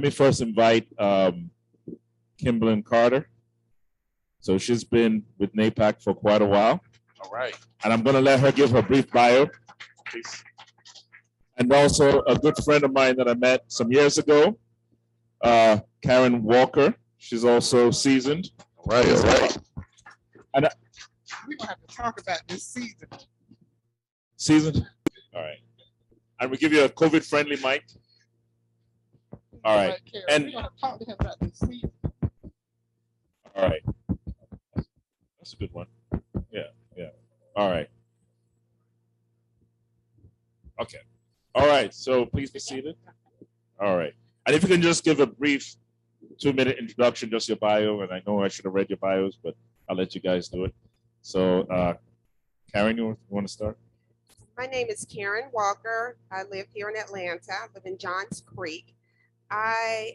me first invite Kimberly Carter. So she's been with NAPAC for quite a while. All right. And I'm going to let her give her brief bio. Please. And also a good friend of mine that I met some years ago, Kaaryn Walker. She's also seasoned. All right, all right. And we're gonna have to talk about this season. Seasoned? All right. And we give you a COVID-friendly mic. All right. And we're gonna talk to him about this season. all right. That's a good one. Yeah, yeah. All right. Okay. All right. So please be seated. All right. And if you can just give a brief 2-minute introduction, just your bio. And I know I should have read your bios, but I'll let you guys do it. So, Kaaryn, you want to start? My name is Kaaryn Walker. I live here in Atlanta. I live in Johns Creek. I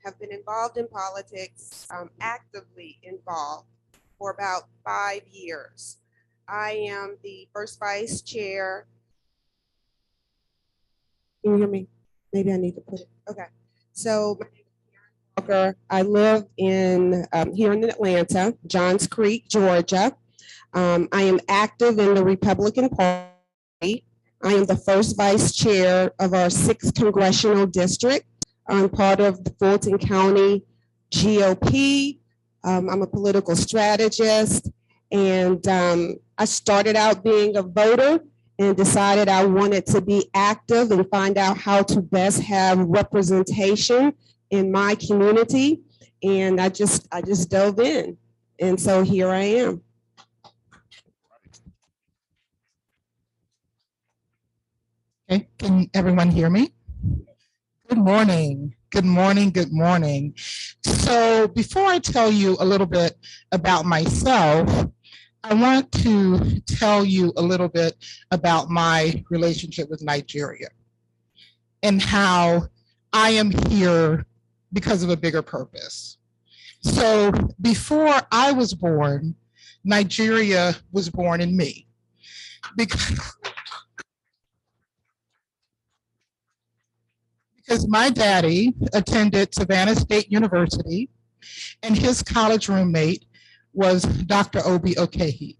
have been involved in politics, actively involved for about 5 years. I am the first vice chair. Can you hear me? Maybe I need to put it. Okay. So my name is Kaaryn Walker. I live in here in Atlanta, Johns Creek, Georgia. I am active in the Republican Party. I am the first vice chair of our 6th congressional district. I'm part of the Fulton County GOP. I'm a political strategist, and I started out being a voter and decided I wanted to be active and find out how to best have representation in my community. And I just dove in, and so here I am. Okay, can everyone hear me? Good morning, good morning, good morning. So before I tell you a little bit about myself, I want to tell you a little bit about my relationship with Nigeria and how I am here because of a bigger purpose. So before I was born, Nigeria was born in me. Because my daddy attended Savannah State University and his college roommate was Dr. Obi Okehi.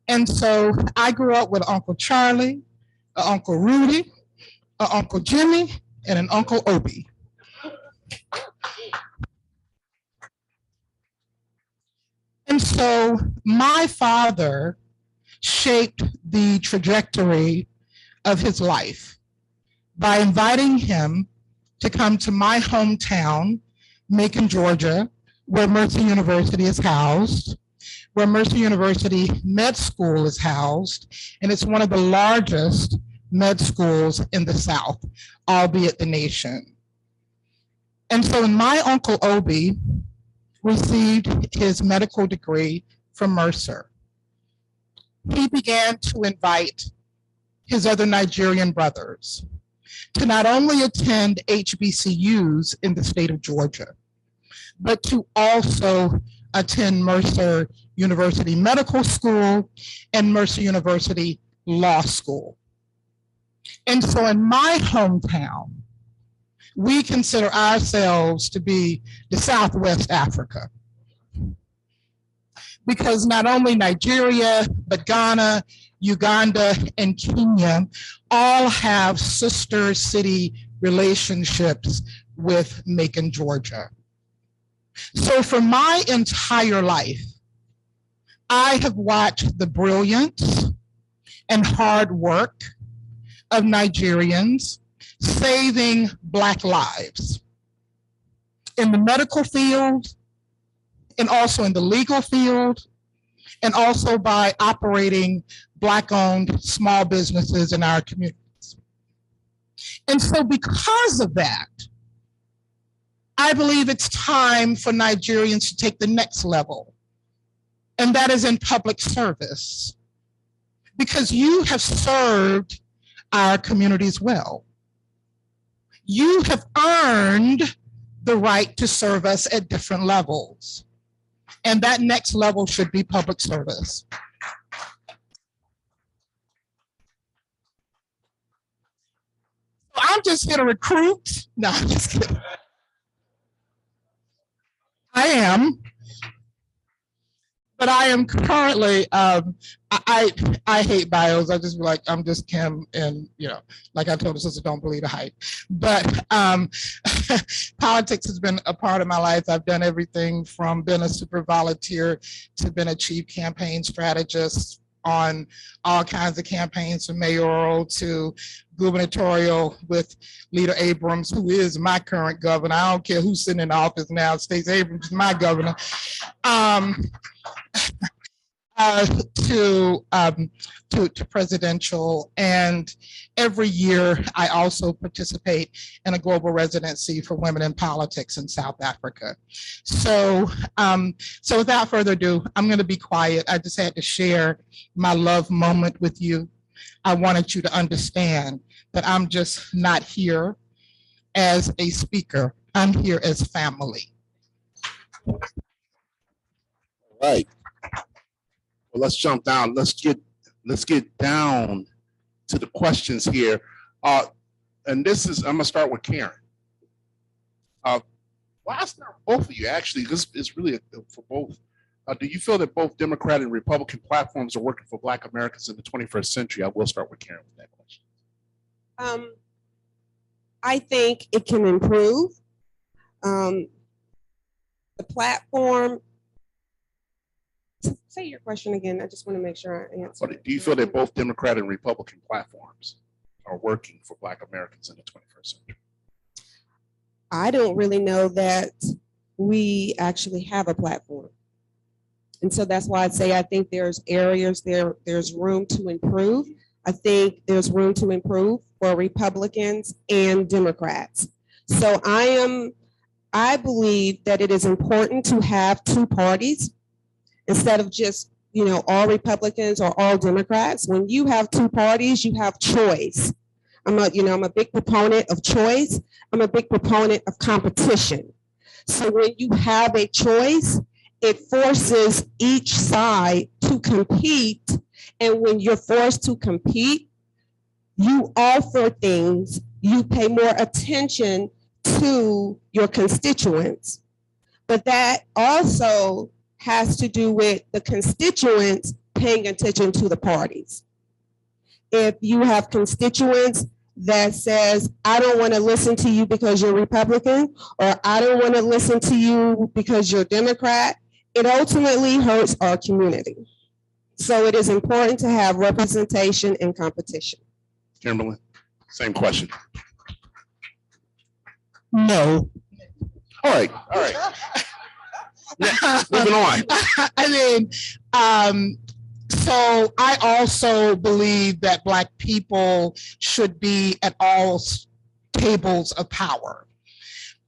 And so I grew up with Uncle Charlie, Uncle Rudy, Uncle Jimmy, and an Uncle Obi. And so my father shaped the trajectory of his life by inviting him to come to my hometown, Macon, Georgia, where Mercer University is housed, where Mercer University Med School is housed, and it's one of the largest med schools in the South, albeit the nation. And so my Uncle Obi received his medical degree from Mercer. He began to invite his other Nigerian brothers to not only attend HBCUs in the state of Georgia, but to also attend Mercer University Medical School and Mercer University Law School. And so in my hometown, we consider ourselves to be the Southwest Africa, because not only Nigeria, but Ghana, Uganda, and Kenya all have sister city relationships with Macon, Georgia. So for my entire life, I have watched the brilliance and hard work of Nigerians saving Black lives in the medical field, and also in the legal field, and also by operating Black-owned small businesses in our communities. And so because of that, I believe it's time for Nigerians to take the next level, and that is in public service, because you have served our communities well. You have earned the right to serve us at different levels, and that next level should be public service. I'm just here to recruit. No, I'm just kidding. I am. But I am currently, I hate bios. I just be like, I'm just Kim, and like I told the sister, don't believe the hype. But politics has been a part of my life. I've done everything from being a super volunteer to being a chief campaign strategist on all kinds of campaigns, from mayoral to gubernatorial with Leader Abrams, who is my current governor. I don't care who's sitting in office now. Stacey Abrams is my governor. To presidential, and every year I also participate in a global residency for women in politics in South Africa. So without further ado, I'm going to be quiet. I just had to share my love moment with you. I wanted you to understand that I'm just not here as a speaker. I'm here as family. All right. Well, let's jump down. Let's get down to the questions here. And this is, I'm gonna start with Kaaryn. Well, I'll start with both of you, actually. This is really for both. Do you feel that both Democrat and Republican platforms are working for Black Americans in the 21st century? I will start with Kaaryn with that question. I think it can improve. The platform. Say your question again. I just want to make sure I answer. Do you feel that both Democrat and Republican platforms are working for Black Americans in the 21st century? I don't really know that we actually have a platform. And so that's why I'd say I think there's areas there's room to improve. I think there's room to improve for Republicans and Democrats. So I believe that it is important to have two parties instead of just, all Republicans or all Democrats. When you have two parties, you have choice. I'm a big proponent of choice. I'm a big proponent of competition. So when you have a choice, it forces each side to compete. And when you're forced to compete, you offer things, you pay more attention to your constituents. But that also has to do with the constituents paying attention to the parties. If you have constituents that says, I don't want to listen to you because you're Republican, or I don't want to listen to you because you're Democrat, it ultimately hurts our community. So it is important to have representation and competition. Kimberly, same question. No. All right. Moving on. So I also believe that Black people should be at all tables of power.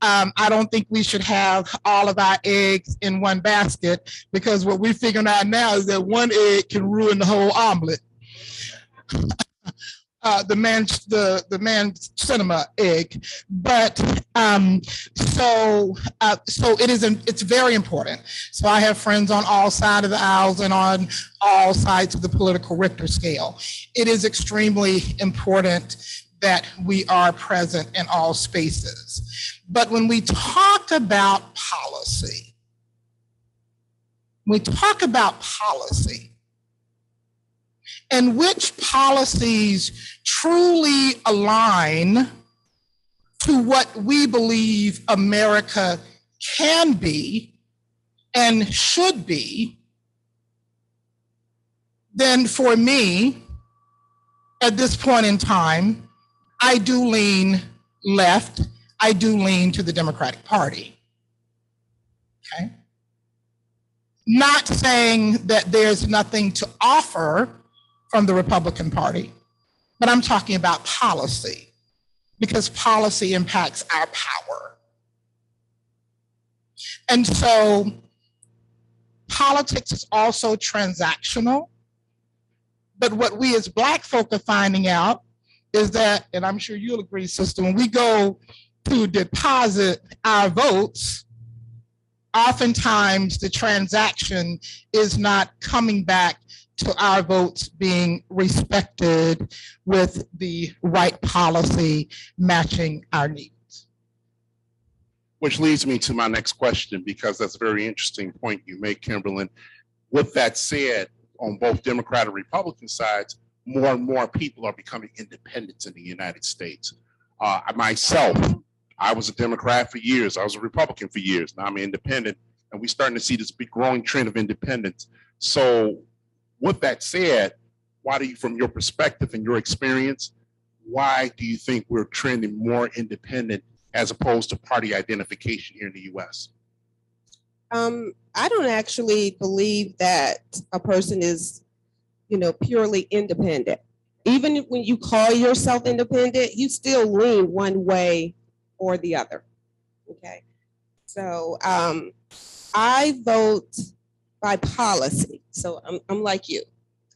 I don't think we should have all of our eggs in one basket, because what we're figuring out now is that one egg can ruin the whole omelet. The man cinema egg, but so it's very important. So I have friends on all sides of the aisles and on all sides of the political Richter scale. It is extremely important that we are present in all spaces. But when we talk about policy, and which policies truly align to what we believe America can be and should be, then for me, at this point in time, I do lean left. I do lean to the Democratic Party. Okay? Not saying that there's nothing to offer from the Republican Party, but I'm talking about policy, because policy impacts our power. And so politics is also transactional, but what we as Black folk are finding out is that, and I'm sure you'll agree, sister, when we go to deposit our votes, oftentimes the transaction is not coming back to our votes being respected with the right policy matching our needs. Which leads me to my next question, because that's a very interesting point you make, Kimberly. With that said, on both Democrat and Republican sides, more and more people are becoming independents in the United States. Myself, I was a Democrat for years. I was a Republican for years. Now I'm an independent, and we're starting to see this big growing trend of independence. So with that said, why do you, from your perspective and your experience, why do you think we're trending more independent as opposed to party identification here in the US? I don't actually believe that a person is, purely independent. Even when you call yourself independent, you still lean one way or the other. Okay. So I vote by policy. So I'm like you.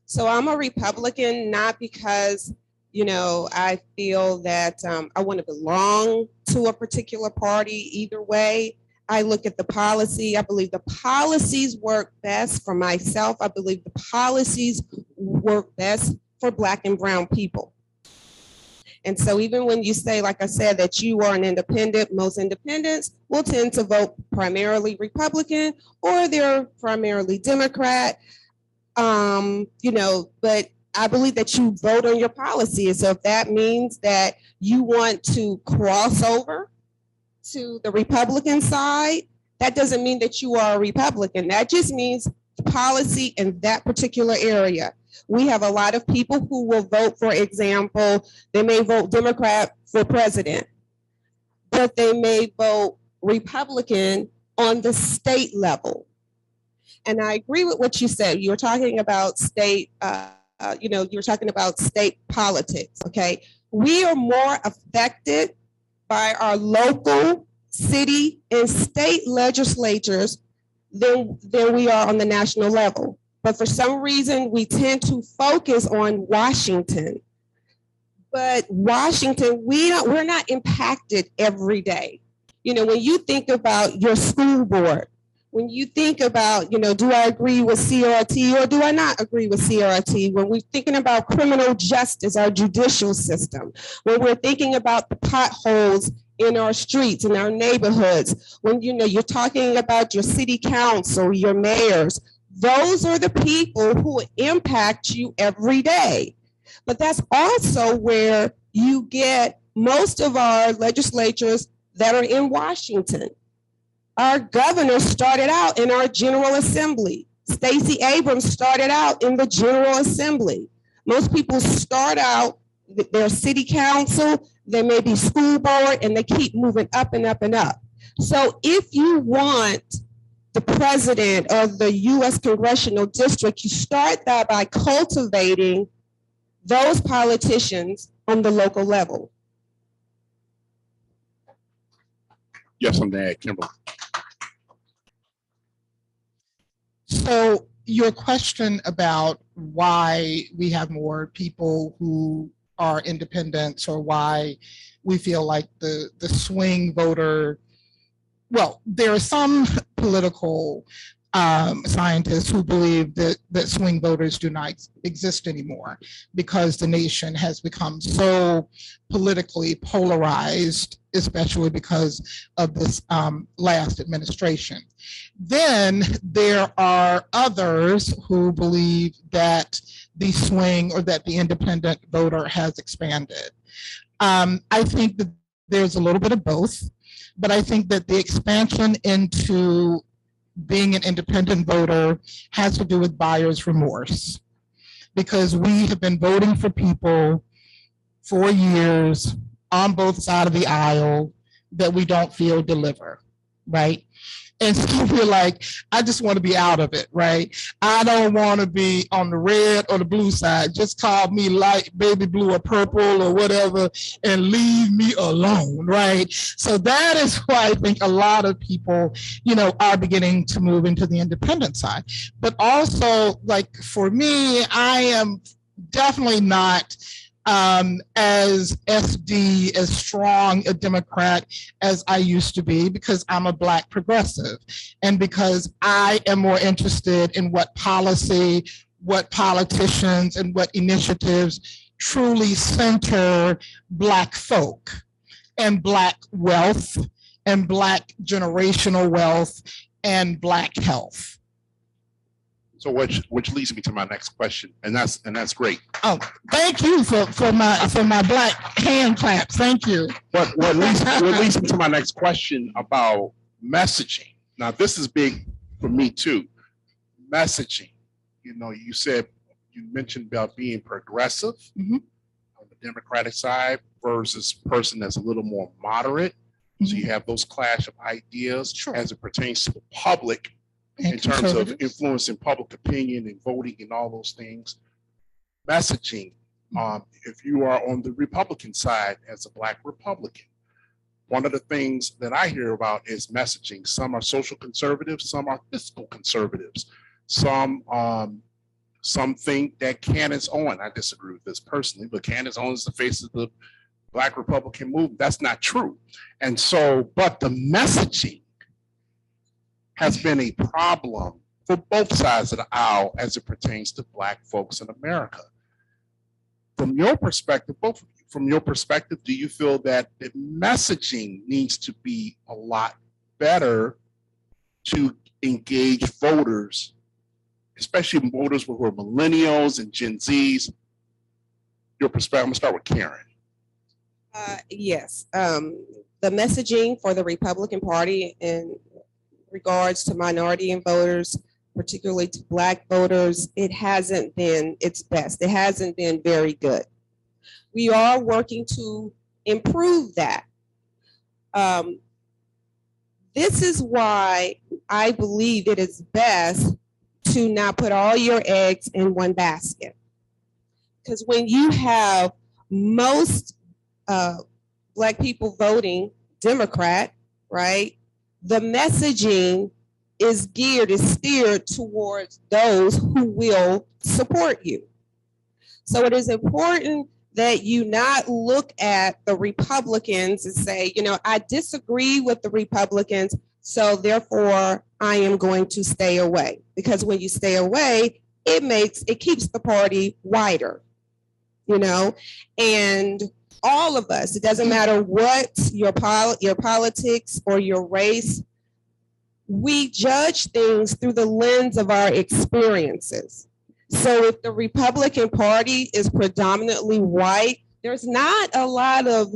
So I'm a Republican, not because, I feel that I want to belong to a particular party either way. I look at the policy. I believe the policies work best for myself. I believe the policies work best for Black and brown people. And so even when you say, like I said, that you are an independent, most independents will tend to vote primarily Republican, or they're primarily Democrat, but I believe that you vote on your policy. So if that means that you want to cross over to the Republican side, that doesn't mean that you are a Republican. That just means policy in that particular area. We have a lot of people who will vote, for example, they may vote Democrat for president, but they may vote Republican on the state level. And I agree with what you said. You were talking about state, you were talking about state politics, okay? We are more affected by our local, city, and state legislatures than we are on the national level. But for some reason, we tend to focus on Washington. But Washington, we're not impacted every day. When you think about your school board, when you think about, do I agree with CRT or do I not agree with CRT? When we're thinking about criminal justice, our judicial system, when we're thinking about the potholes in our streets, in our neighborhoods, when you're talking about your city council, your mayors, those are the people who impact you every day. But that's also where you get most of our legislatures that are in Washington. Our governor started out in our General Assembly. Stacey Abrams started out in the General Assembly. Most people start out their city council, they may be school board, and they keep moving up and up and up. So if you want the president of the US congressional district, you start that by cultivating those politicians on the local level. Yes, I'm there, Kimberly. So your question about why we have more people who are independents, or why we feel like the swing voter, well, there are some political scientists who believe that swing voters do not exist anymore because the nation has become so politically polarized, especially because of this last administration. Then there are others who believe that the swing or that the independent voter has expanded. I think that there's a little bit of both, but I think that the expansion into being an independent voter has to do with buyer's remorse, because we have been voting for people for years on both sides of the aisle that we don't feel deliver, right? And so we're like, I just want to be out of it, right? I don't want to be on the red or the blue side. Just call me light, baby blue or purple or whatever, and leave me alone, right? So that is why I think a lot of people, are beginning to move into the independent side. But also, like for me, I am definitely not as SD, as strong a Democrat as I used to be, because I'm a Black progressive, and because I am more interested in what policy, what politicians, and what initiatives truly center Black folk and Black wealth and Black generational wealth and Black health. So which leads me to my next question, and that's great. Oh, thank you for my Black hand claps. Thank you. But what leads me to my next question about messaging. Now, this is big for me too. Messaging. You know, you mentioned about being progressive on the Democratic side versus person that's a little more moderate. So you have those clash of ideas as it pertains to the public in terms of influencing public opinion and voting and all those things. Messaging, if you are on the Republican side as a Black Republican, one of the things that I hear about is messaging. Some are social conservatives, some are fiscal conservatives. Some think that Candace Owens, I disagree with this personally, but Candace Owens is the face of the Black Republican movement. That's not true. And so, but the messaging has been a problem for both sides of the aisle as it pertains to Black folks in America. From your perspective, both of you, from your perspective, do you feel that the messaging needs to be a lot better to engage voters, especially voters who are millennials and Gen Zs? Your perspective, I'm gonna start with Kaaryn. Yes, the messaging for the Republican Party in regards to minority and voters, particularly to Black voters, it hasn't been its best. It hasn't been very good. We are working to improve that. This is why I believe it is best to not put all your eggs in one basket. Because when you have most Black people voting Democrat, right? The messaging is steered towards those who will support you. So it is important that you not look at the Republicans and say, you know, I disagree with the Republicans, so therefore I am going to stay away. Because when you stay away, it keeps the party wider, you know, and all of us, it doesn't matter what your politics or your race, we judge things through the lens of our experiences. So if the Republican Party is predominantly white, there's not a lot of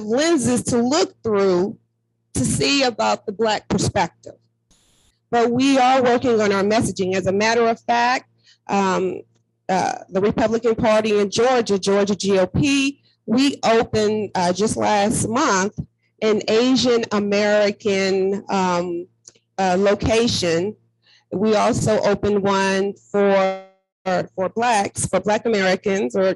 lenses to look through to see about the Black perspective. But we are working on our messaging. As a matter of fact, the Republican Party in Georgia GOP, we opened just last month an Asian American location. We also opened one for Black Americans, or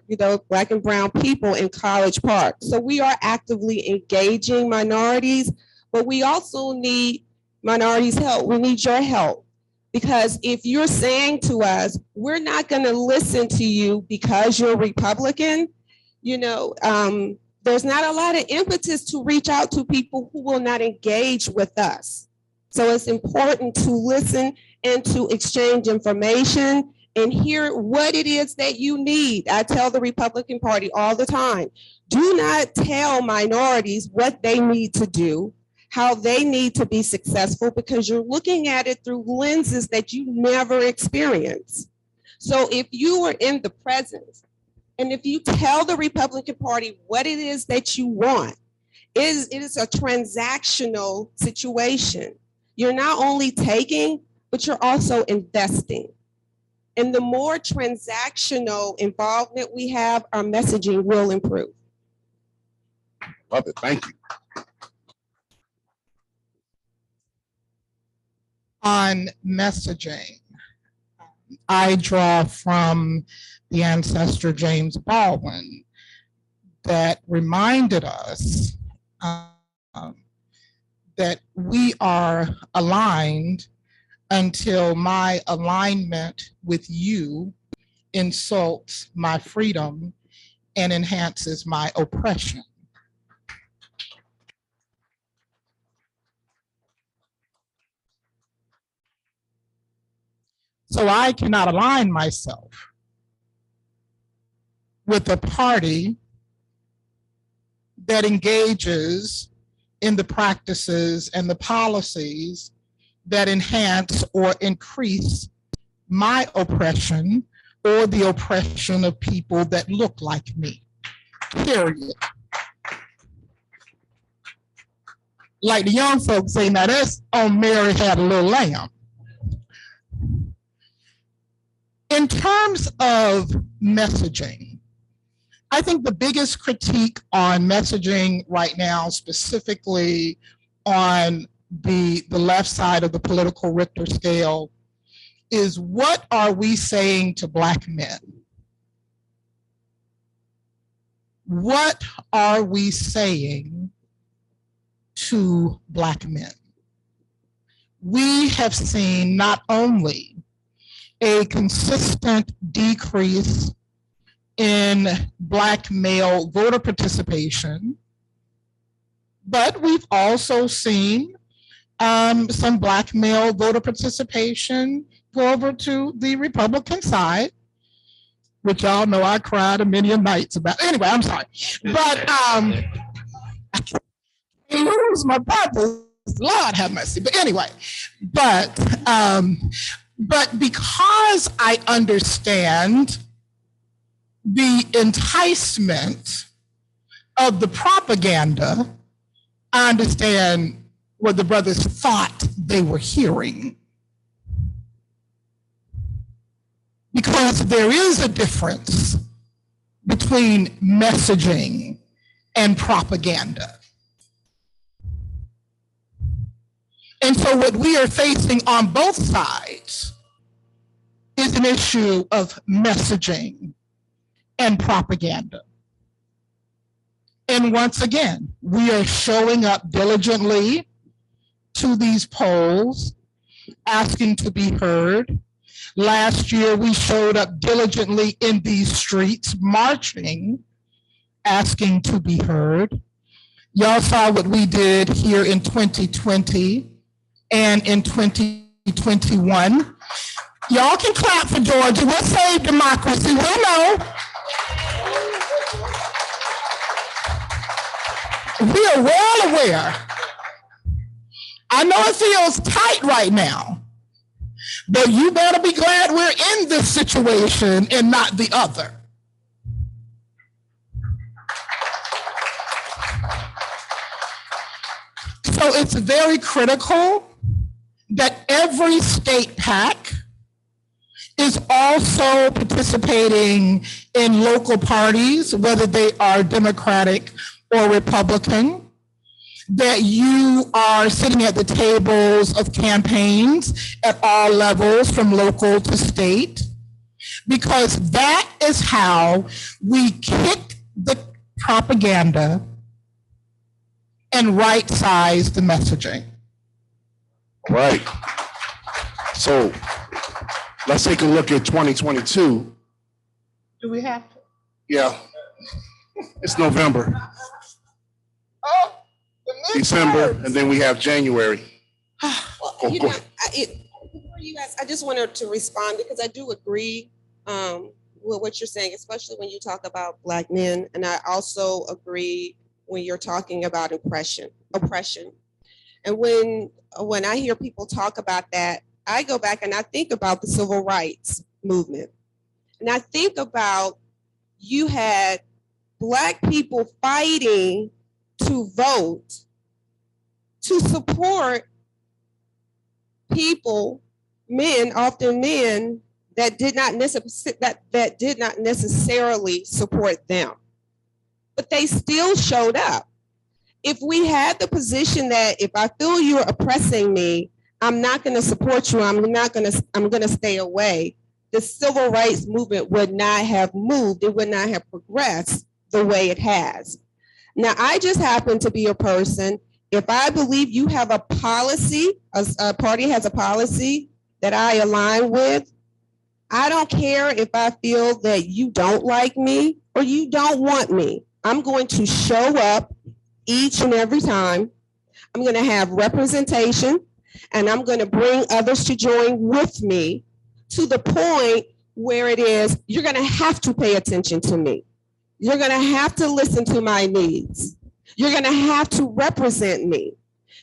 Black and brown people in College Park. So we are actively engaging minorities, but we also need minorities' help. We need your help. Because if you're saying to us, we're not going to listen to you because you're Republican, there's not a lot of impetus to reach out to people who will not engage with us. So it's important to listen and to exchange information and hear what it is that you need. I tell the Republican Party all the time, do not tell minorities what they need to do, how they need to be successful, because you're looking at it through lenses that you never experienced. So if you are in the presence, and if you tell the Republican Party what it is that you want, it is a transactional situation. You're not only taking, but you're also investing. And the more transactional involvement we have, our messaging will improve. Love it, thank you. On messaging, I draw from the ancestor James Baldwin that reminded us that we are aligned until my alignment with you insults my freedom and enhances my oppression. So I cannot align myself with a party that engages in the practices and the policies that enhance or increase my oppression or the oppression of people that look like me, period. Like the young folks say, now that's on Mary Had a Little Lamb. In terms of messaging, I think the biggest critique on messaging right now, specifically on the left side of the political Richter scale, is what are we saying to Black men? What are we saying to Black men? We have seen not only a consistent decrease in Black male voter participation, but we've also seen some Black male voter participation go over to the Republican side, which y'all know I cried a many a nights about. Anyway, I'm sorry. But I can't lose my brothers. Lord have mercy. But anyway, but because I understand the enticement of the propaganda, I understand what the brothers thought they were hearing. Because there is a difference between messaging and propaganda. And so what we are facing on both sides is an issue of messaging and propaganda. And once again, we are showing up diligently to these polls, asking to be heard. Last year, we showed up diligently in these streets, marching, asking to be heard. Y'all saw what we did here in 2020 and in 2021. Y'all can clap for Georgia. We'll save democracy. We know. We are well aware. I know it feels tight right now, but you better be glad we're in this situation and not the other. So it's very critical that every state PAC is also participating in local parties, whether they are Democratic or Republican, that you are sitting at the tables of campaigns at all levels, from local to state, because that is how we kick the propaganda and right-size the messaging. Right. So let's take a look at 2022. Do we have to? Yeah, it's November, Oh, December, and then we have January. Well, you know, before you guys, I just wanted to respond because I do agree with what you're saying, especially when you talk about Black men. And I also agree when you're talking about oppression. And when I hear people talk about that, I go back and I think about the civil rights movement. And I think about, you had Black people fighting to vote to support people, men, often men, that did not necessarily support them, but they still showed up. If we had the position that if I feel you're oppressing me, I'm not going to support you, I'm going to stay away, the civil rights movement would not have moved. It would not have progressed the way it has. Now, I just happen to be a person, if I believe you have a policy, a party has a policy that I align with, I don't care if I feel that you don't like me or you don't want me. I'm going to show up each and every time. I'm going to have representation, and I'm going to bring others to join with me to the point where it is, you're going to have to pay attention to me. You're going to have to listen to my needs. You're going to have to represent me.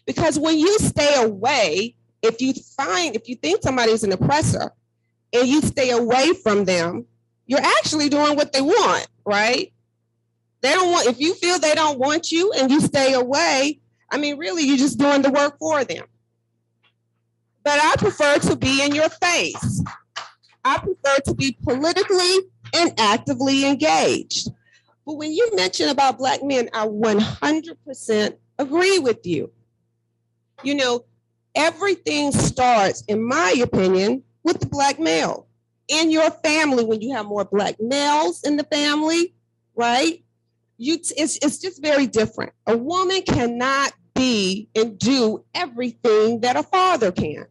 Because when you stay away, if you think somebody's an oppressor and you stay away from them, you're actually doing what they want, right? They don't want, if you feel they don't want you and you stay away, I mean, really, you're just doing the work for them. But I prefer to be in your face. I prefer to be politically and actively engaged. But when you mention about Black men, I 100% agree with you. You know, everything starts, in my opinion, with the Black male. In your family, when you have more Black males in the family, right? It's just very different. A woman cannot be and do everything that a father can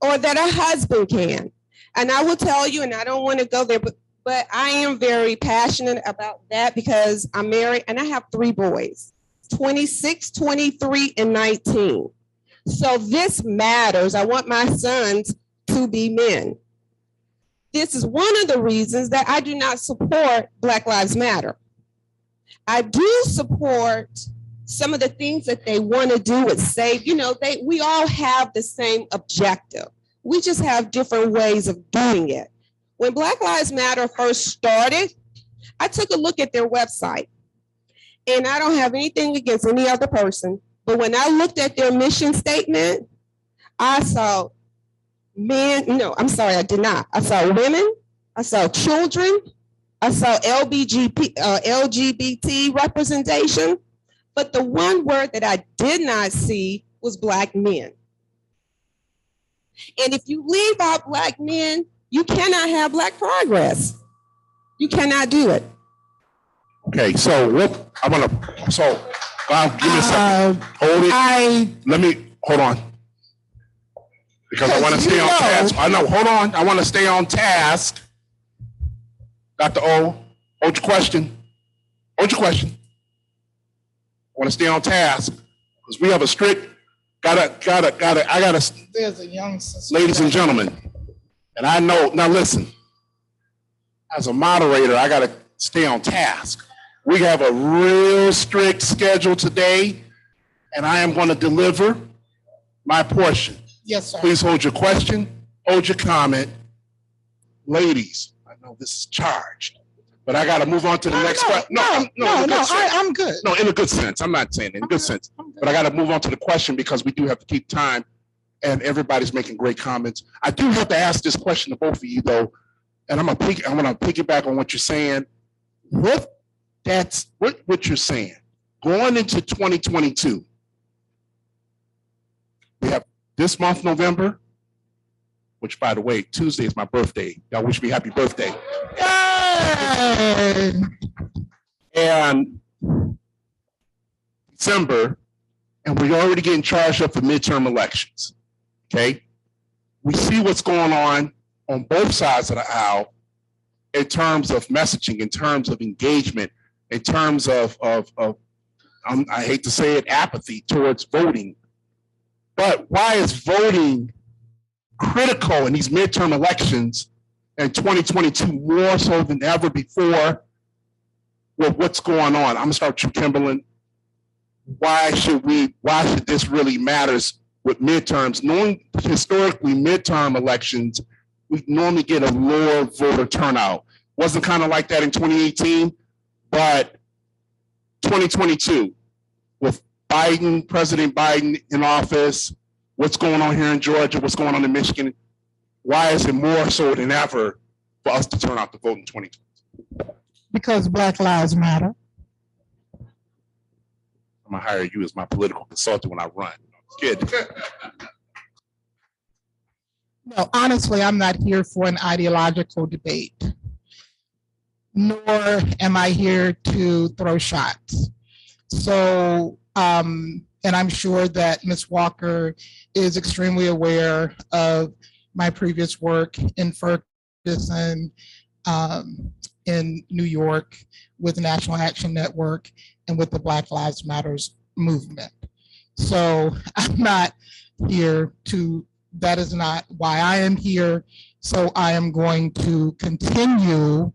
or that a husband can. And I will tell you, and I don't want to go there, but I am very passionate about that because I'm married and I have 3 boys, 26, 23, and 19. So this matters. I want my sons to be men. This is one of the reasons that I do not support Black Lives Matter. I do support some of the things that they want to do with save. You know, we all have the same objective. We just have different ways of doing it. When Black Lives Matter first started, I took a look at their website. And I don't have anything against any other person, but when I looked at their mission statement, I saw men, no, I'm sorry, I did not. I saw women, I saw children, I saw LGBT representation, but the one word that I did not see was Black men. And if you leave out Black men, you cannot have Black progress. You cannot do it. Okay, so what I want to, so give me a second. Hold it. Hold on. Because I want to stay on task. I know, hold on. I want to stay on task. Dr. O, hold your question. Hold your question. I want to stay on task because we have a strict, I gotta, There's a young sister. ladies and gentlemen, and I know, now listen, as a moderator, I gotta stay on task. We have a real strict schedule today, and I am going to deliver my portion. Yes, sir. Please hold your question, hold your comment. Ladies, I know this is charged, but I got to move on to the next question. I'm good. No, in a good sense. I'm not saying in a good sense, but I got to move on to the question because we do have to keep time, and everybody's making great comments. I do have to ask this question to both of you, though, and I'm going to piggyback on what you're saying. What you're saying, going into 2022, we have this month, November, which, by the way, Tuesday is my birthday. Y'all wish me happy birthday. Yay! And December, and we're already getting charged up for midterm elections, okay? We see what's going on both sides of the aisle in terms of messaging, in terms of engagement, in terms of I hate to say it, apathy towards voting. But why is voting critical in these midterm elections in 2022 more so than ever before with what's going on? I'm gonna start with you, Kimberly. Why should this really matter with midterms? Knowing historically midterm elections, we normally get a lower voter turnout. Wasn't kind of like that in 2018, but 2022, with President Biden in office, what's going on here in Georgia, what's going on in Michigan, why is it more so than ever for us to turn out to vote in 2022? Because Black Lives Matter. I'm gonna hire you as my political consultant when I run. Kid. No, honestly, I'm not here for an ideological debate, nor am I here to throw shots. So, and I'm sure that Ms. Walker is extremely aware of my previous work in Ferguson, in New York, with the National Action Network and with the Black Lives Matters movement. So I'm not here to, that is not why I am here. So I am going to continue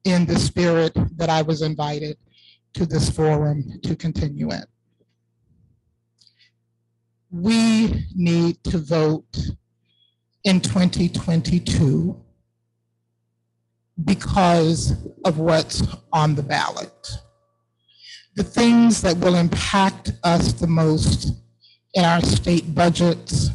in the spirit that I was invited to this forum to continue in. We need to vote in 2022 because of what's on the ballot. The things that will impact us the most in our state budgets,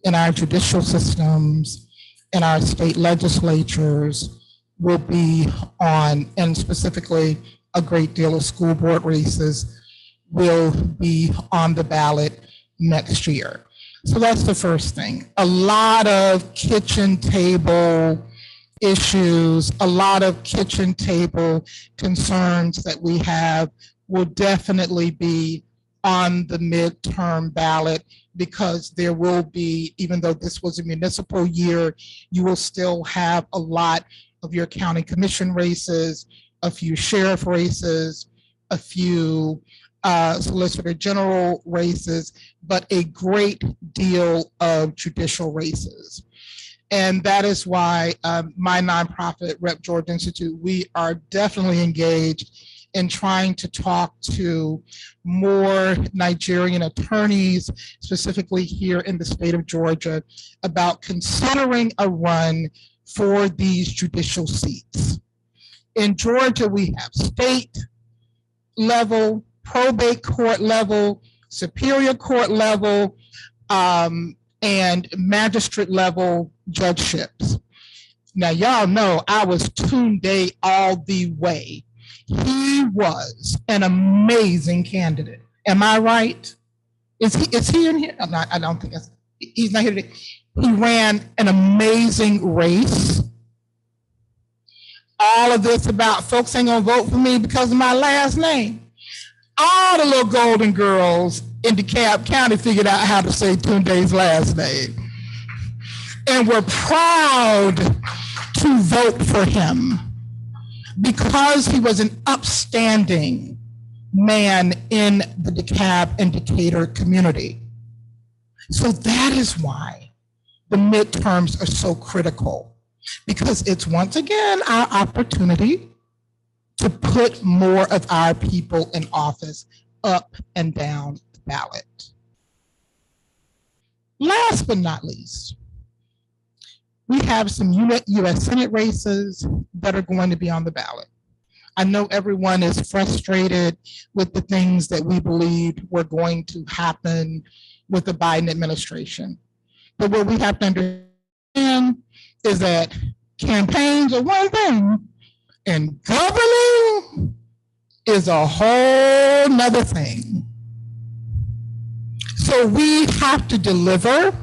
in our judicial systems, in our state legislatures will be on, and specifically a great deal of school board races will be on the ballot next year. So that's the first thing. A lot of kitchen table issues, a lot of kitchen table concerns that we have will definitely be on the midterm ballot, because there will be, even though this was a municipal year, you will still have a lot of your county commission races, a few sheriff races, a few solicitor general races, but a great deal of judicial races. And that is why my nonprofit, Rep. George Institute, we are definitely engaged in trying to talk to more Nigerian attorneys, specifically here in the state of Georgia, about considering a run for these judicial seats. In Georgia, we have state level, probate court level, superior court level, and magistrate level judgeships. Now, y'all know I was Tunde all the way. He was an amazing candidate. Am I right? Is he in here? I'm not, I don't think he's not here today. He ran an amazing race. All of this about folks ain't gonna vote for me because of my last name. All the little golden girls in DeKalb County figured out how to say Tunde's last name. And we're proud to vote for him because he was an upstanding man in the DeKalb and Decatur community. So that is why the midterms are so critical, because it's once again our opportunity to put more of our people in office up and down the ballot. Last but not least, we have some U.S. Senate races that are going to be on the ballot. I know everyone is frustrated with the things that we believed were going to happen with the Biden administration. But what we have to understand is that campaigns are one thing and governing is a whole nother thing. So we have to deliver.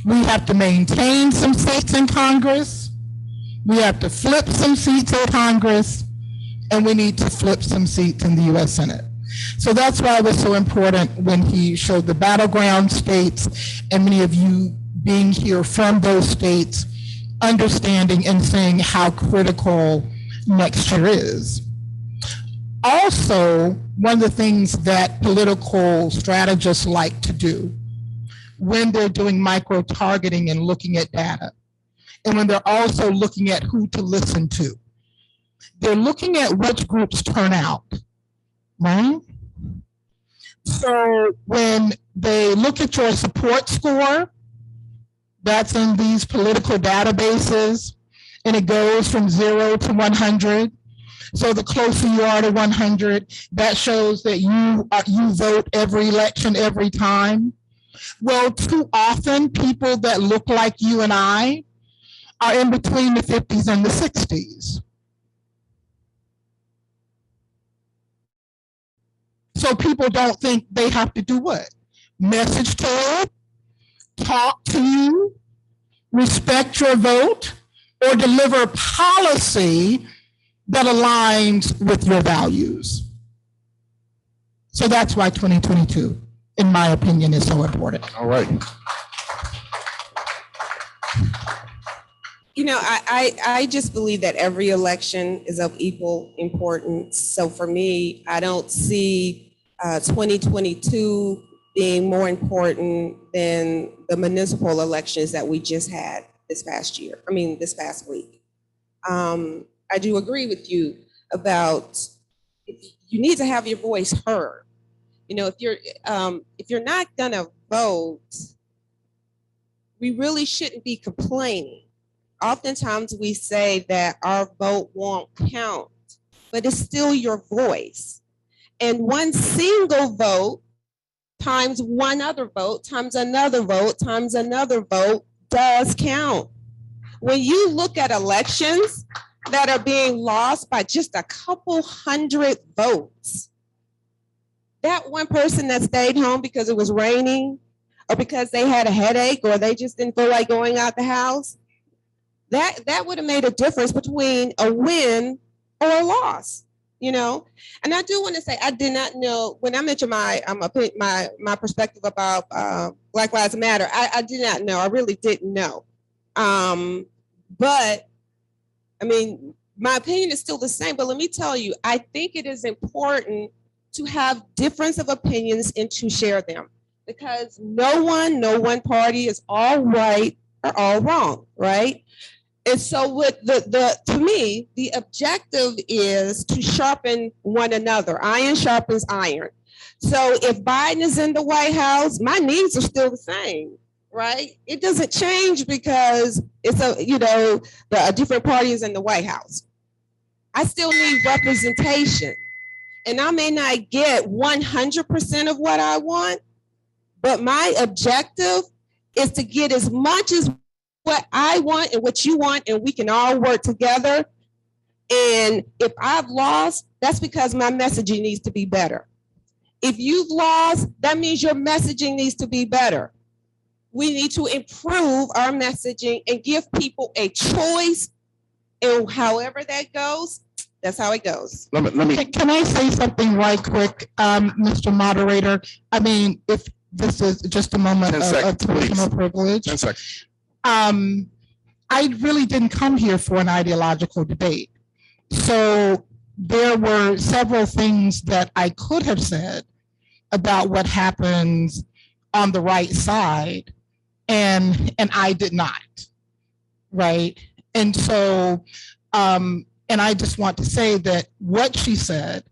We have to maintain some seats in Congress. We have to flip some seats in Congress, and we need to flip some seats in the U.S. Senate. So that's why it was so important when he showed the battleground states, and many of you being here from those states, understanding and seeing how critical next year is. Also, one of the things that political strategists like to do when they're doing micro-targeting and looking at data, and when they're also looking at who to listen to, they're looking at which groups turn out, right? So when they look at your support score, that's in these political databases, and it goes from 0 to 100. So the closer you are to 100, that shows that you vote every election, every time. Well, too often, people that look like you and I are in between the 50s and the 60s. So people don't think they have to do what? Message to you, talk to you, respect your vote, or deliver policy that aligns with your values. So that's why 2022, in my opinion, is so important. All right. You know, I just believe that every election is of equal importance. So for me, I don't see 2022 being more important than the municipal elections that we just had this past week. I do agree with you about, you need to have your voice heard. You know, if you're not gonna vote, we really shouldn't be complaining. Oftentimes we say that our vote won't count, but it's still your voice. And one single vote times one other vote times another vote times another vote does count. When you look at elections that are being lost by just a couple hundred votes, that one person that stayed home because it was raining or because they had a headache or they just didn't feel like going out the house, that would have made a difference between a win or a loss, you know? And I do want to say, I did not know, when I mentioned my perspective about Black Lives Matter, I did not know, I really didn't know. But I mean, my opinion is still the same, but let me tell you, I think it is important to have difference of opinions and to share them, because no one party is all right or all wrong, right? And so with to me, the objective is to sharpen one another. Iron sharpens iron. So if Biden is in the White House, my needs are still the same, right? It doesn't change because it's a different party is in the White House. I still need representation. And I may not get 100% of what I want, but my objective is to get as much as what I want and what you want, and we can all work together. And if I've lost, that's because my messaging needs to be better. If you've lost, that means your messaging needs to be better. We need to improve our messaging and give people a choice, and however that goes, that's how it goes. Let me. Can I say something right quick, Mr. Moderator? I mean, if this is just a moment of personal privilege. 10 seconds. I really didn't come here for an ideological debate. So there were several things that I could have said about what happens on the right side, and I did not, right? And so, and I just want to say that what she said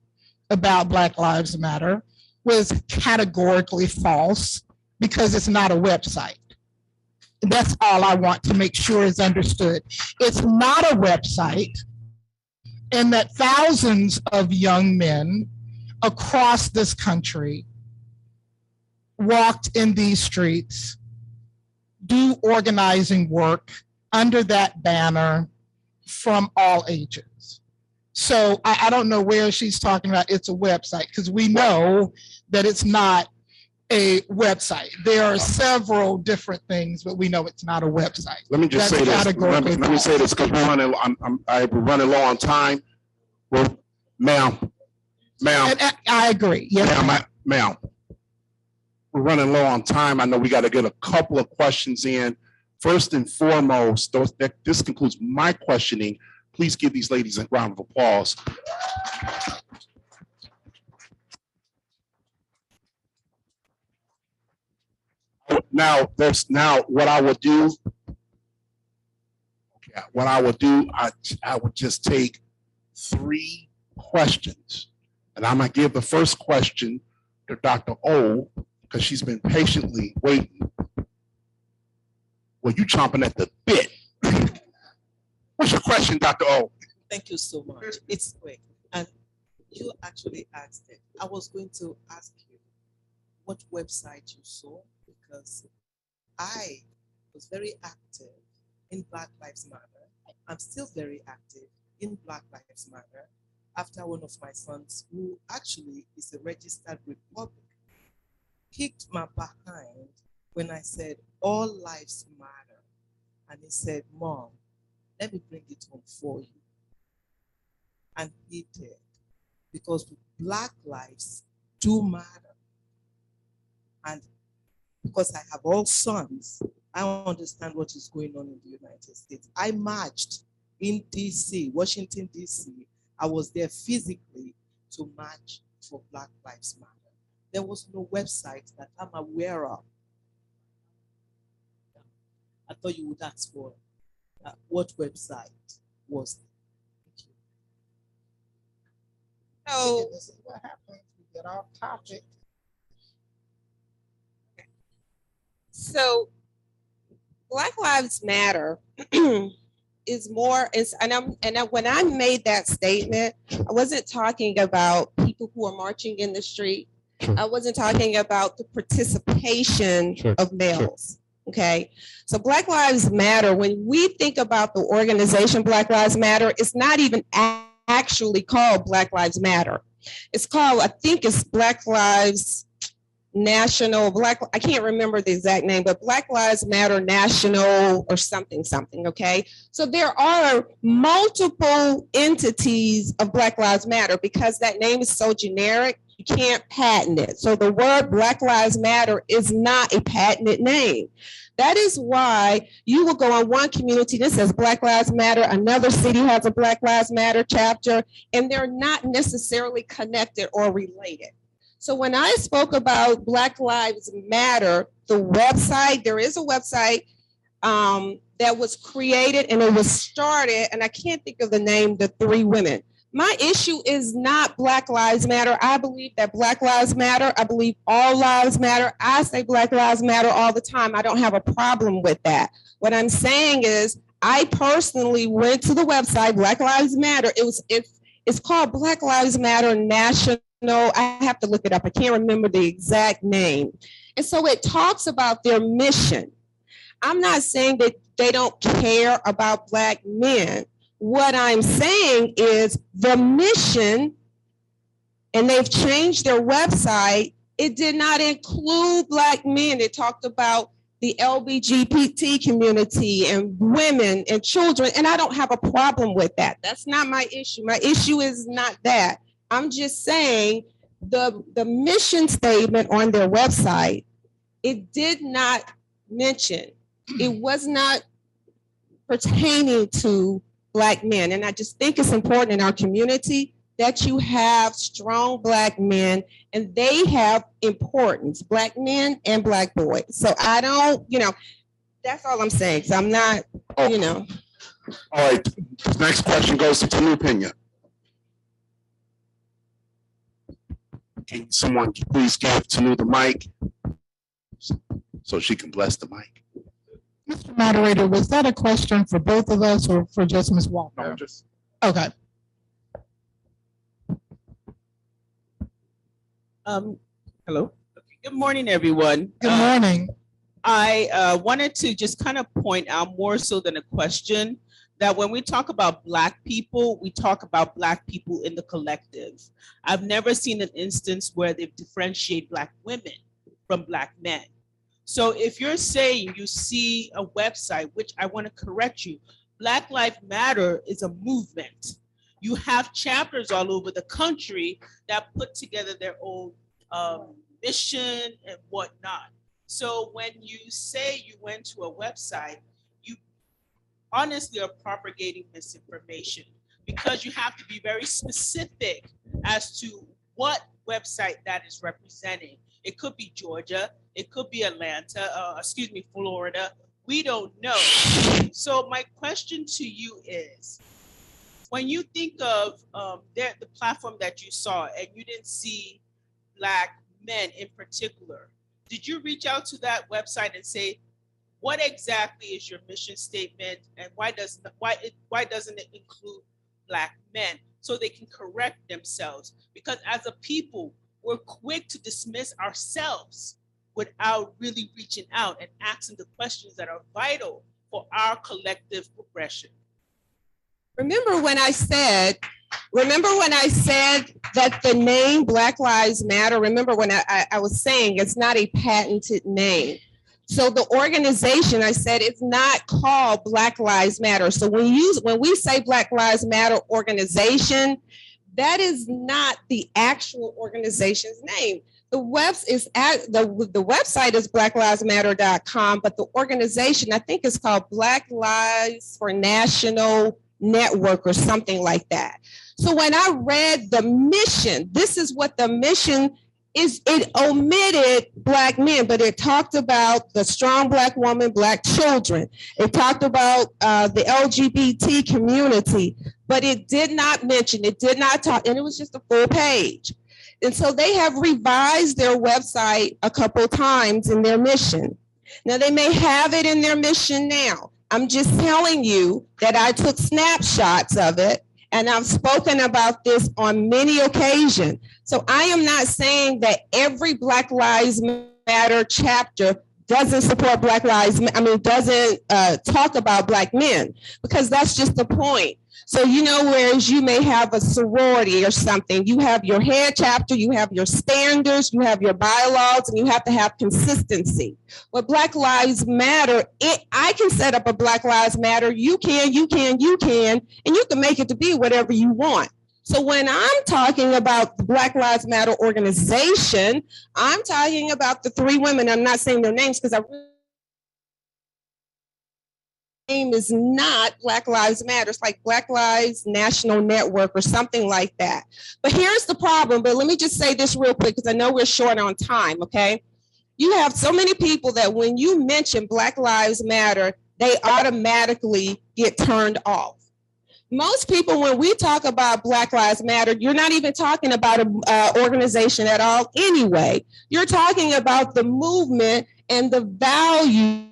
about Black Lives Matter was categorically false because it's not a website. That's all I want to make sure is understood. It's not a website, and that thousands of young men across this country walked in these streets, do organizing work under that banner from all ages. So I don't know where she's talking about it's a website, because we know that it's not a website. There are several different things, but we know it's not a website. Let me just say this. Let me say this because we're running low on time. Well, ma'am. I agree. Yes, ma'am. We're running low on time. I know we got to get a couple of questions in. First and foremost, this concludes my questioning. Please give these ladies a round of applause. Now what I would do. Okay, what I would do, I would just take 3 questions, and I'm gonna give the first question to Dr. O because she's been patiently waiting. Well, you chomping at the bit. What's your question, Dr. O? Thank you so much. It's quick. And you actually asked it. I was going to ask you what website you saw, because I was very active in Black Lives Matter. I'm still very active in Black Lives Matter after one of my sons, who actually is a registered Republican, kicked my behind when I said all lives matter. And he said, Mom, let me bring it home for you. And he did, because Black lives do matter. And because I have all sons, I understand what is going on in the United States. I marched in DC, Washington, DC. I was there physically to march for Black Lives Matter. There was no website that I'm aware of. I thought you would ask for what website was it. So, This is what happens. We get off topic. so Black Lives Matter is more is when I made that statement, I wasn't talking about people who are marching in the street. I wasn't talking about the participation of males. Okay. So Black Lives Matter, when we think about the organization Black Lives Matter, it's not even actually called Black Lives Matter. It's called, I think it's Black Lives National, I can't remember the exact name, but Black Lives Matter National or something, okay? So there are multiple entities of Black Lives Matter because that name is so generic, you can't patent it. So the word Black Lives Matter is not a patented name. That is why you will go on one community that says Black Lives Matter, another city has a Black Lives Matter chapter, and they're not necessarily connected or related. So when I spoke about Black Lives Matter, the website, there is a website that was created and it was started, and I can't think of the name, the three women. My issue is not Black Lives Matter. I believe that Black Lives Matter. I believe all lives matter. I say Black Lives Matter all the time. I don't have a problem with that. What I'm saying is I personally went to the website, Black Lives Matter. It's called Black Lives Matter National. I have to look it up. I can't remember the exact name. And so it talks about their mission. I'm not saying that they don't care about Black men. What I'm saying is the mission, and they've changed their website, it did not include Black men. It talked about the LGBT community and women and children, and I don't have a problem with that. That's not my issue. My issue is not that. I'm just saying the mission statement on their website, it did not mention, it was not pertaining to Black men. And I just think it's important in our community that you have strong Black men and they have importance, Black men and Black boys. So I don't, that's all I'm saying. So I'm not, All right, this next question goes to Tanu Pena. Can someone please give Tanu the mic so she can bless the mic? Mr. Moderator, was that a question for both of us or for just Ms. Walker? No, just. Okay. Hello. Good morning, everyone. Good morning. I wanted to just kind of point out more so than a question that when we talk about Black people, we talk about Black people in the collective. I've never seen an instance where they differentiate Black women from Black men. So if you're saying you see a website, which I want to correct you, Black Lives Matter is a movement. You have chapters all over the country that put together their own mission and whatnot. So when you say you went to a website, you honestly are propagating misinformation because you have to be very specific as to what website that is representing. It could be Georgia, it could be Atlanta, Florida. We don't know. So my question to you is, when you think of the platform that you saw and you didn't see Black men in particular, did you reach out to that website and say, what exactly is your mission statement and why doesn't it include Black men so they can correct themselves? Because as a people, we're quick to dismiss ourselves without really reaching out and asking the questions that are vital for our collective progression. Remember when I said that the name Black Lives Matter, remember when I was saying it's not a patented name. So the organization, I said, it's not called Black Lives Matter. So when we say Black Lives Matter organization, that is not the actual organization's name. The website is blacklivesmatter.com, but the organization, I think, is called Black Lives for National Network or something like that. So when I read the mission, this is what the mission is. It omitted Black men, but it talked about the strong Black woman, Black children. It talked about the LGBT community. but it did not mention, it did not talk, and it was just a full page. And so they have revised their website a couple times in their mission. Now they may have it in their mission now. I'm just telling you that I took snapshots of it, and I've spoken about this on many occasions. So I am not saying that every Black Lives Matter chapter doesn't support Black lives, doesn't talk about Black men, because that's just the point. So, you know, whereas you may have a sorority or something, you have your head chapter, you have your standards, you have your bylaws, and you have to have consistency. With Black Lives Matter, I can set up a Black Lives Matter, you can, and you can make it to be whatever you want. So when I'm talking about the Black Lives Matter organization, I'm talking about the three women. I'm not saying their names because name is not Black Lives Matter. It's like Black Lives National Network or something like that. But here's the problem. But let me just say this real quick, because I know we're short on time, okay? You have so many people that when you mention Black Lives Matter, they automatically get turned off. Most people, when we talk about Black Lives Matter, you're not even talking about an organization at all anyway. You're talking about the movement and the value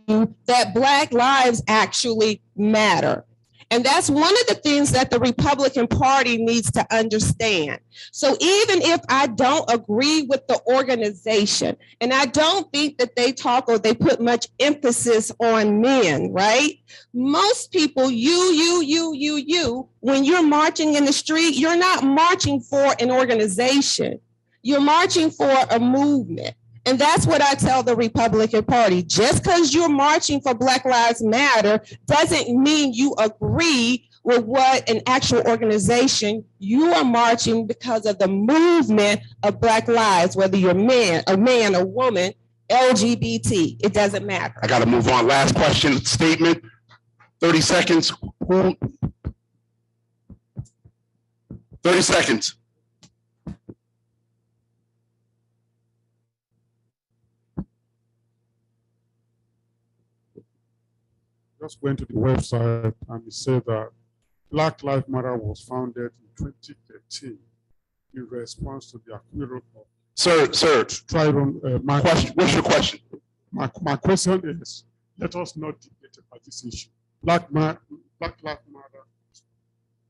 that Black lives actually matter. And that's one of the things that the Republican Party needs to understand. So even if I don't agree with the organization, and I don't think that they talk or they put much emphasis on men, right? Most people, when you're marching in the street, you're not marching for an organization. You're marching for a movement. And that's what I tell the Republican Party. Just because you're marching for Black Lives Matter doesn't mean you agree with what an actual organization. You are marching because of the movement of Black lives, whether you're a man, a woman, LGBT, it doesn't matter. I got to move on. Last question, statement, 30 seconds. 30 seconds. Just went to the website and it said that Black Lives Matter was founded in 2013 in response to the acquittal of Sir, what's your question? My question is, let us not debate about this issue. Black Lives Matter.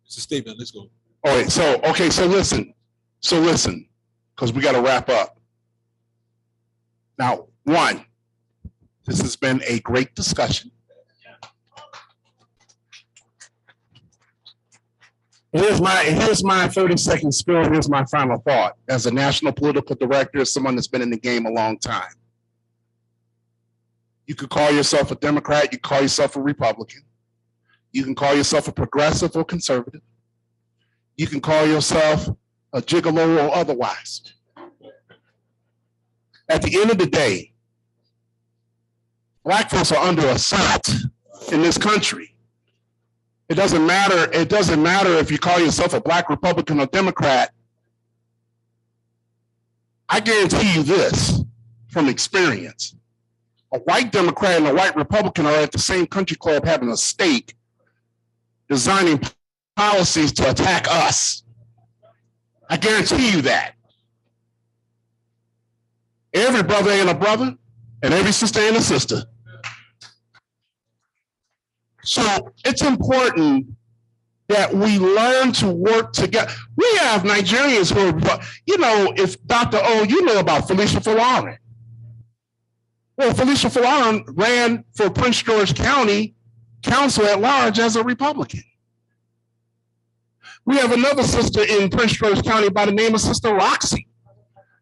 It's a statement, let's go. All right, so listen, because we got to wrap up. Now, one, this has been a great discussion. Here's my 30-second spiel. Here's my final thought. As a national political director, someone that's been in the game a long time. You could call yourself a Democrat, you can call yourself a Republican. You can call yourself a progressive or conservative. You can call yourself a gigolo or otherwise. At the end of the day, Black folks are under assault in this country. It doesn't matter if you call yourself a Black Republican or Democrat. I guarantee you this from experience. A white Democrat and a white Republican are at the same country club having a stake, designing policies to attack us. I guarantee you that. Every brother ain't a brother, and every sister ain't a sister. So it's important that we learn to work together. We have Nigerians who are, if Dr. O, you know about Felicia Folarin. Well, Felicia Folarin ran for Prince George County Council at Large as a Republican. We have another sister in Prince George County by the name of Sister Roxy.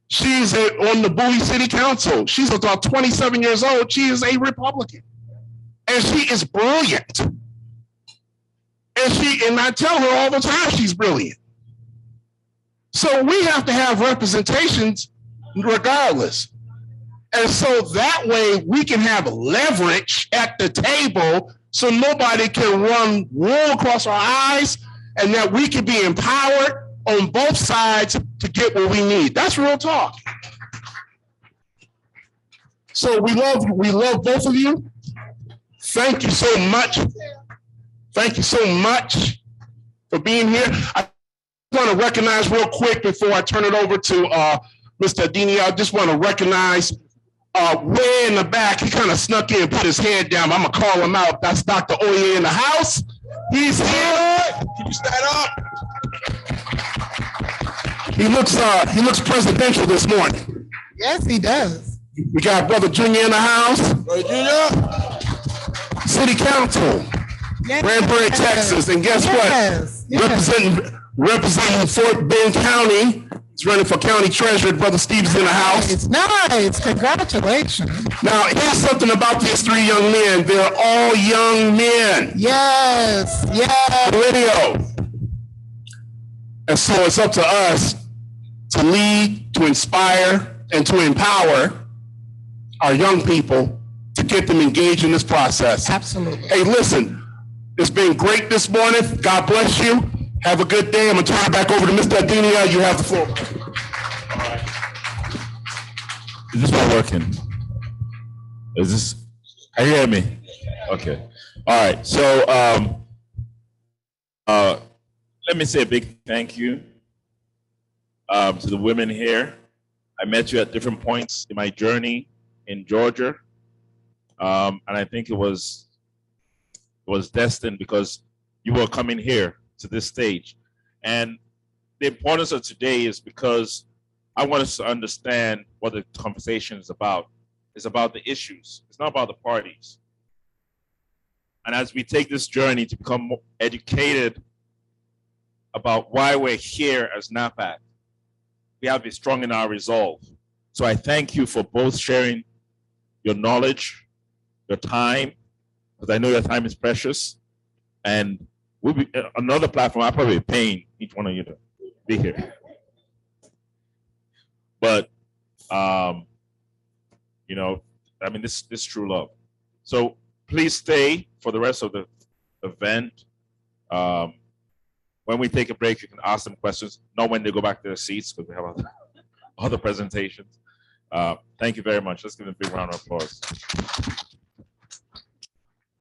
She's on the Bowie City Council. She's about 27 years old. She is a Republican. And she is brilliant. And I tell her all the time she's brilliant. So we have to have representations regardless. And so that way we can have leverage at the table so nobody can run wool across our eyes, and that we can be empowered on both sides to get what we need. That's real talk. So we love both of you. Thank you so much. Thank you so much for being here. I want to recognize real quick before I turn it over to Mr. Adini. I just want to recognize way in the back. He kind of snuck in and put his head down. I'm going to call him out. That's Dr. Oye in the house. He's here. Can you stand up? He looks presidential this morning. Yes, he does. We got Brother Junior in the house. Brother Junior. City Council, Yes. Granbury, Texas. And guess Yes. what? Representing Fort Bend County. He's running for county treasurer. Brother Steve's in the house. It's nice. Congratulations. Now, here's something about these three young men. They're all young men. Yes. Yes. Video. And so it's up to us to lead, to inspire, and to empower our young people to get them engaged in this process. Absolutely. Hey, listen, it's been great this morning. God bless you. Have a good day. I'm going to turn it back over to Mr. Adini. You have the floor. All right. Is this not working? Is this? Can you hear me? Okay. All right. So let me say a big thank you to the women here. I met you at different points in my journey in Georgia. And I think it was destined because you were coming here to this stage. And the importance of today is because I want us to understand what the conversation is about. It's about the issues. It's not about the parties. And as we take this journey to become more educated about why we're here as NAPAC, we have to be strong in our resolve. So I thank you for both sharing your knowledge, your time, because I know your time is precious. And we'll be another platform. I'll probably be paying each one of you to be here. But you know, I mean, this true love. So please stay for the rest of the event. When we take a break, you can ask them questions. Not when they go back to their seats, because we have other presentations. Thank you very much. Let's give them a big round of applause.